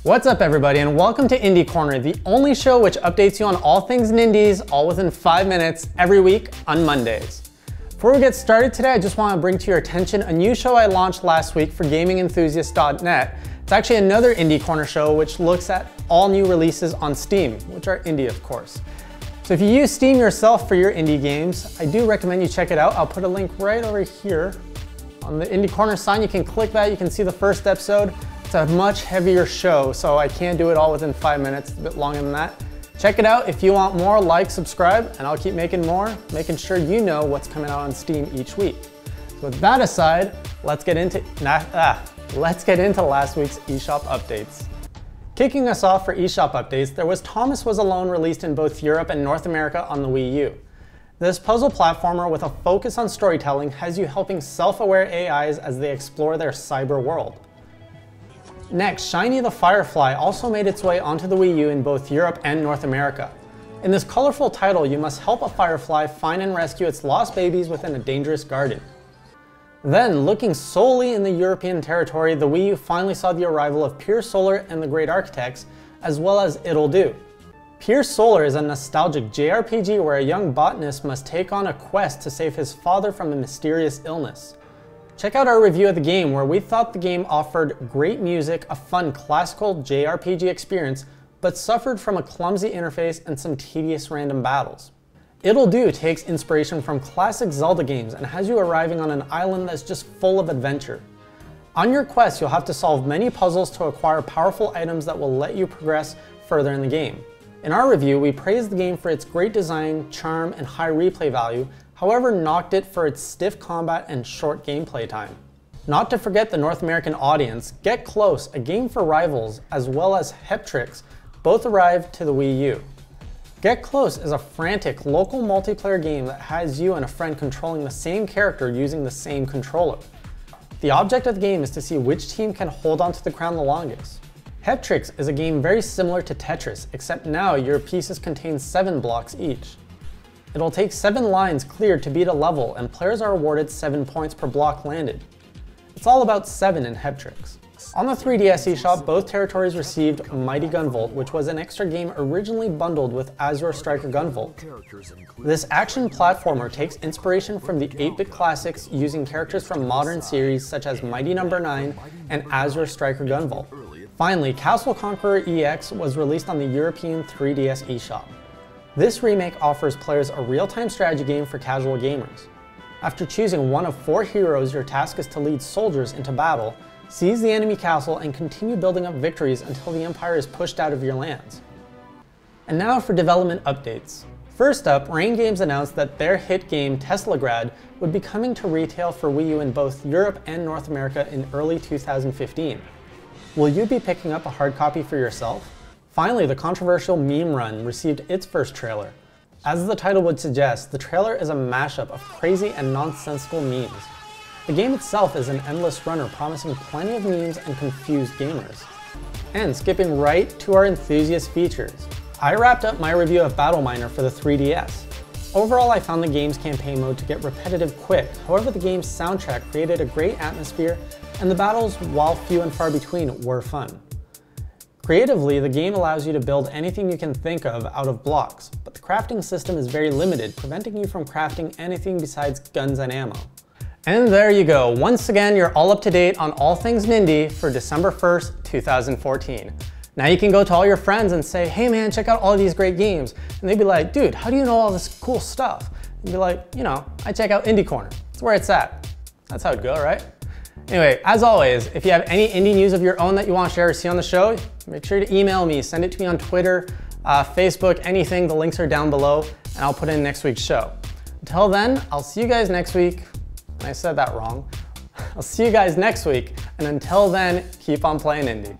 What's up everybody and welcome to Indie Corner, the only show which updates you on all things Nindies, all within 5 minutes, every week on Mondays. Before we get started today, I just want to bring to your attention a new show I launched last week for gamingenthusiast.net. It's actually another Indie Corner show which looks at all new releases on Steam, which are indie of course. So if you use Steam yourself for your indie games, I do recommend you check it out. I'll put a link right over here on the Indie Corner sign. You can click that, you can see the first episode. It's a much heavier show, so I can't do it all within 5 minutes, it's a bit longer than that. Check it out. If you want more, like, subscribe, and I'll keep making more, making sure you know what's coming out on Steam each week. So with that aside, let's get into last week's eShop updates. Kicking us off for eShop updates, there was Thomas Was Alone released in both Europe and North America on the Wii U. This puzzle platformer with a focus on storytelling has you helping self-aware AIs as they explore their cyber world. Next, Shiny the Firefly also made its way onto the Wii U in both Europe and North America. In this colorful title, you must help a firefly find and rescue its lost babies within a dangerous garden. Then, looking solely in the European territory, the Wii U finally saw the arrival of Pier and the Great Architects, as well as Ittle Do. Pier is a nostalgic JRPG where a young botanist must take on a quest to save his father from a mysterious illness. Check out our review of the game where we thought the game offered great music, a fun classical JRPG experience, but suffered from a clumsy interface and some tedious random battles. Ittle Do takes inspiration from classic Zelda games and has you arriving on an island that's just full of adventure. On your quest, you'll have to solve many puzzles to acquire powerful items that will let you progress further in the game. In our review, we praised the game for its great design, charm, and high replay value, however knocked it for its stiff combat and short gameplay time. Not to forget the North American audience, Get Close, a game for rivals, as well as Heptrix, both arrived to the Wii U. Get Close is a frantic local multiplayer game that has you and a friend controlling the same character using the same controller. The object of the game is to see which team can hold on to the crown the longest. Heptrix is a game very similar to Tetris, except now your pieces contain 7 blocks each. It'll take 7 lines cleared to beat a level, and players are awarded 7 points per block landed. It's all about 7 in Heptrix. On the 3DS eShop, both territories received Mighty Gunvolt, which was an extra game originally bundled with Azure Striker Gunvolt. This action platformer takes inspiration from the 8-bit classics using characters from modern series such as Mighty No. 9 and Azure Striker Gunvolt. Finally, Castle Conqueror EX was released on the European 3DS eShop. This remake offers players a real-time strategy game for casual gamers. After choosing one of 4 heroes, your task is to lead soldiers into battle, seize the enemy castle, and continue building up victories until the Empire is pushed out of your lands. And now for development updates. First up, Rain Games announced that their hit game Teslagrad would be coming to retail for Wii U in both Europe and North America in early 2015. Will you be picking up a hard copy for yourself? Finally, the controversial Meme Run received its first trailer. As the title would suggest, the trailer is a mashup of crazy and nonsensical memes. The game itself is an endless runner promising plenty of memes and confused gamers. And skipping right to our Enthusiast features, I wrapped up my review of Battle Miner for the 3DS. Overall, I found the game's campaign mode to get repetitive quick, however the game's soundtrack created a great atmosphere and the battles, while few and far between, were fun. Creatively, the game allows you to build anything you can think of out of blocks, but the crafting system is very limited, preventing you from crafting anything besides guns and ammo. And there you go. Once again, you're all up to date on all things Nindy for December 1st, 2014. Now you can go to all your friends and say, hey man, check out all these great games. And they'd be like, dude, how do you know all this cool stuff? You'd be like, you know, I check out Indie Corner. It's where it's at. That's how it goes, right? Anyway, as always, if you have any indie news of your own that you want to share or see on the show, make sure to email me, send it to me on Twitter, Facebook, anything. The links are down below, and I'll put it in next week's show. Until then, I'll see you guys next week. I said that wrong. I'll see you guys next week, and until then, keep on playing indie.